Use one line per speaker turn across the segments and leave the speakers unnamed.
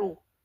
2,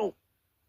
2,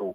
2।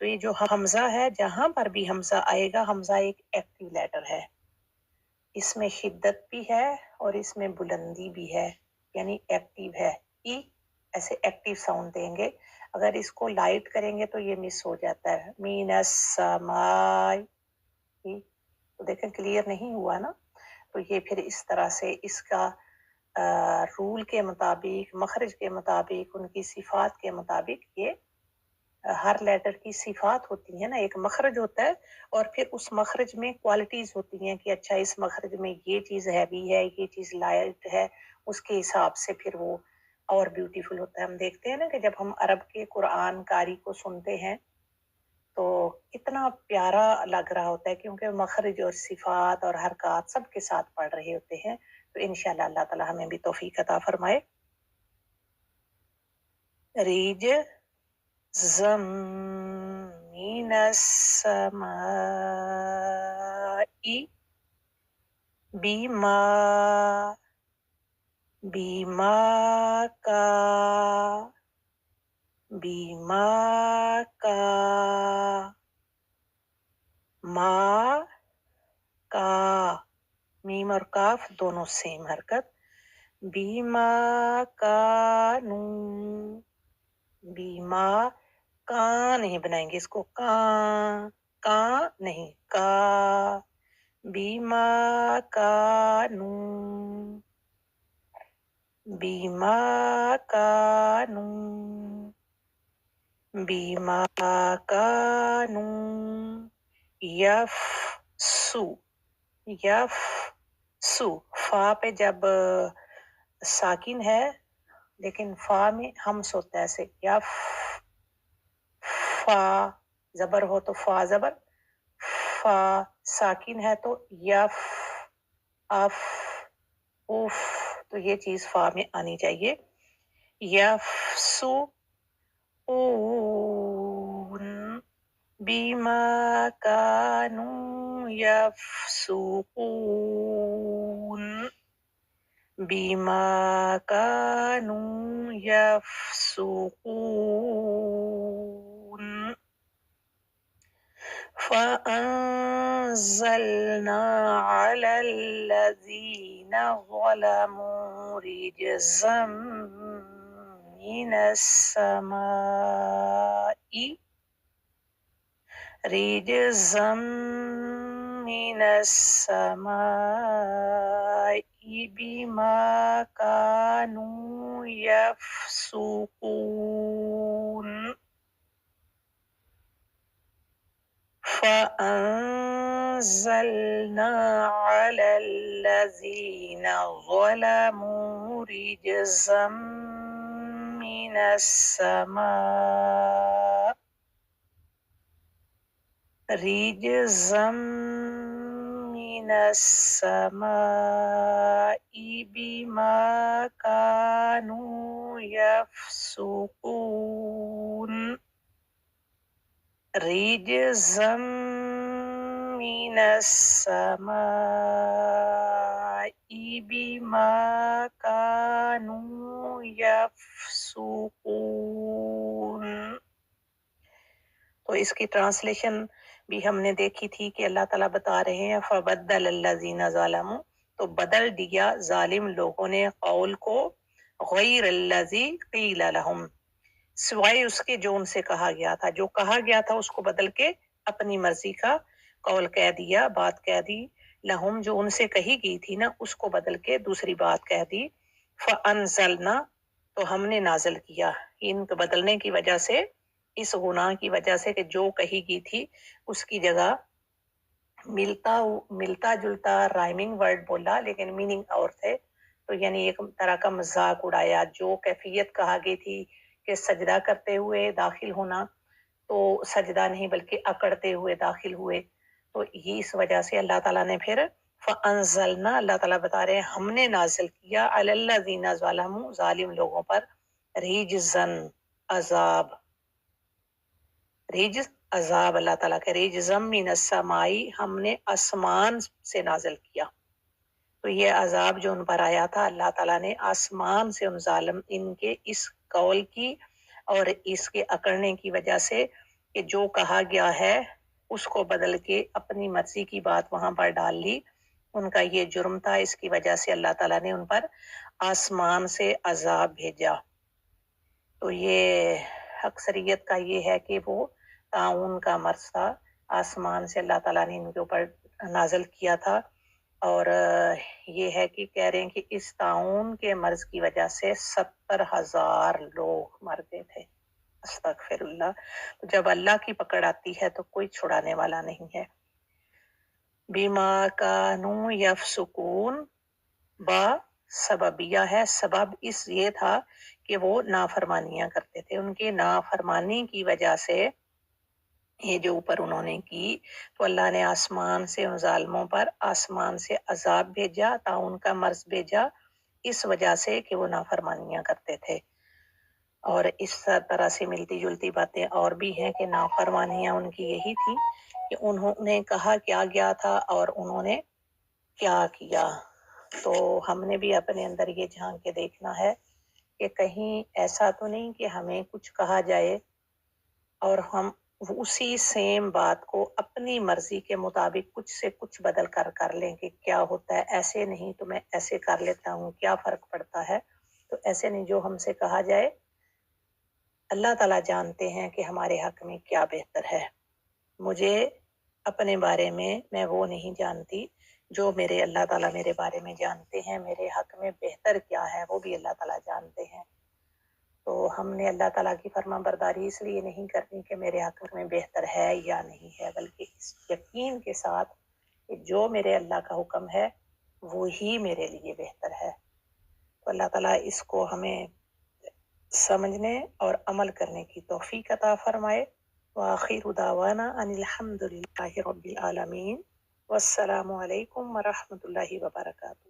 تو یہ جو حمزہ ہے جہاں پر بھی حمزہ آئے گا حمزہ ایک ایکٹیو لیٹر ہے، اس میں شدت بھی ہے اور اس میں بلندی بھی ہے، یعنی ایکٹیو ہے، ای ایسے ایکٹیو ساؤنڈ دیں گے، اگر اس کو لائٹ کریں گے تو یہ مس ہو جاتا ہے، مین السماء، تو دیکھیں کلیئر نہیں ہوا نا، تو یہ پھر اس طرح سے اس کا رول کے مطابق مخرج کے مطابق ان کی صفات کے مطابق یہ ہر لیٹر کی صفات ہوتی ہیں نا، ایک مخرج ہوتا ہے اور پھر اس مخرج میں کوالٹیز ہوتی ہیں کہ اچھا اس مخرج میں یہ چیز ہیوی ہے، یہ چیز لائٹ ہے، اس کے حساب سے پھر وہ اور بیوٹیفل ہوتا ہے۔ ہم دیکھتے ہیں نا کہ جب ہم عرب کے قرآن قاری کو سنتے ہیں تو کتنا پیارا لگ رہا ہوتا ہے، کیونکہ مخرج اور صفات اور حرکات سب کے ساتھ پڑھ رہے ہوتے ہیں، تو انشاءاللہ اللہ تعالی ہمیں بھی توفیق عطا فرمائے۔ ریج زم من السماء بیما کا ما کا، میم اور کاف دونوں سیم حرکت، بیما کا نون، بیما کا نہیں بنائیں گے اس کو، کا نہیں، کا، بیما کا نون، بیما کا نون، بیما کا نون، یف سو، یف سو، فا پہ جب ساکن ہے لیکن فا میں ہمس ہوتا ہے ایسے، یف، فا زبر ہو تو فا زبر، فا ساکن ہے تو یف، اف، اف، تو یہ چیز فا میں آنی چاہیے، یف سو اون بیما کانو یفسقون، بیما کانوا یفسقون، فأنزلنا على الذين ظلموا رجزا من السماء، رجزا من السماء بما كانوا يفسقون، فأنزلنا على الذين ظلموا رجزا من السماء، رجزا من السماء بما كانوا يفسقون، رجزا من السماء بما كانوا يفسقون۔ تو اس کی ٹرانسلیشن بھی ہم نے دیکھی تھی کہ اللہ تعالیٰ بتا رہے ہیں فَبَدَّلَ الَّذِينَ ظَلَمُوا، تو بدل دیا ظالم لوگوں نے قول کو، غیر الذی قیل لہم، سوائے اس کے جو ان سے کہا گیا تھا، جو کہا گیا تھا اس کو بدل کے اپنی مرضی کا قول کہہ دیا، بات کہہ دی، لہم جو ان سے کہی گئی تھی نا اس کو بدل کے دوسری بات کہہ دی، فَأَنزَلْنَا تو ہم نے نازل کیا، ان کے بدلنے کی وجہ سے، اس گناہ کی وجہ سے کہ جو کہی گئی تھی اس کی جگہ ملتا جلتا رائمنگ ورڈ بولا لیکن میننگ اور تھے، تو یعنی ایک طرح کا مذاق اڑایا، جو کیفیت کہا گئی تھی کہ سجدہ کرتے ہوئے داخل ہونا، تو سجدہ نہیں بلکہ اکڑتے ہوئے داخل ہوئے، تو یہ اس وجہ سے اللہ تعالیٰ نے پھر فَأَنزَلْنَا، اللہ تعالیٰ بتا رہے ہیں ہم نے نازل کیا عَلَى الَّذِينَ ظَلَمُوا، ظالم لوگوں پر، رِجْزًا عذاب، رجز عذاب، اللہ تعالیٰ کے رجزم من السماء، ہم نے آسمان سے نازل کیا، تو یہ عذاب جو ان پر آیا تھا اللہ تعالیٰ نے آسمان سے ان ظالم ان کے اس قول کی اور اس کے اکڑنے کی وجہ سے کہ جو کہا گیا ہے اس کو بدل کے اپنی مرضی کی بات وہاں پر ڈال لی. ان کا یہ جرم تھا. اس کی وجہ سے اللہ تعالیٰ نے ان پر آسمان سے عذاب بھیجا. تو یہ اکثریت کا یہ ہے کہ وہ طاعون کا مرض تھا. آسمان سے اللہ تعالیٰ نے ان کے اوپر نازل کیا تھا. اور یہ ہے کہ کہہ رہے ہیں کہ اس طاعون کے مرض کی وجہ سے 70,000 لوگ مر گئے تھے. استغفر اللہ. جب اللہ کی پکڑ آتی ہے تو کوئی چھڑانے والا نہیں ہے. بیما کانوا یفسقون با سببیہ ہے. سبب اس یہ تھا کہ وہ نافرمانیاں کرتے تھے. ان کے نافرمانی کی وجہ سے یہ جو اوپر انہوں نے کی تو اللہ نے آسمان سے ان ظالموں پر آسمان سے عذاب بھیجا، طاعون کا مرض بھیجا، اس وجہ سے کہ وہ نافرمانیاں کرتے تھے. اور اس طرح سے ملتی جلتی باتیں اور بھی ہیں کہ نافرمانیاں ان کی یہی تھی کہ انہوں نے کہا کیا گیا تھا اور انہوں نے کیا کیا. تو ہم نے بھی اپنے اندر یہ جھانک کے دیکھنا ہے کہ کہیں ایسا تو نہیں کہ ہمیں کچھ کہا جائے اور ہم اسی سیم بات کو اپنی مرضی کے مطابق کچھ سے کچھ بدل کر لیں کہ کیا ہوتا ہے. ایسے نہیں تو میں ایسے کر لیتا ہوں، کیا فرق پڑتا ہے. تو ایسے نہیں، جو ہم سے کہا جائے اللہ تعالیٰ جانتے ہیں کہ ہمارے حق میں کیا بہتر ہے. مجھے اپنے بارے میں وہ نہیں جانتی، جو میرے اللہ تعالیٰ میرے بارے میں جانتے ہیں. میرے حق میں بہتر کیا ہے وہ بھی اللہ تعالیٰ جانتے ہیں. تو ہم نے اللہ تعالیٰ کی فرما برداری اس لیے نہیں کرنی کہ میرے حق میں بہتر ہے یا نہیں ہے، بلکہ اس یقین کے ساتھ کہ جو میرے اللہ کا حکم ہے وہی میرے لیے بہتر ہے. تو اللہ تعالیٰ اس کو ہمیں سمجھنے اور عمل کرنے کی توفیق عطا فرمائے. وآخر دعوانا ان الحمد للہ رب العالمین. والسلام علیکم ورحمۃ اللہ وبرکاتہ.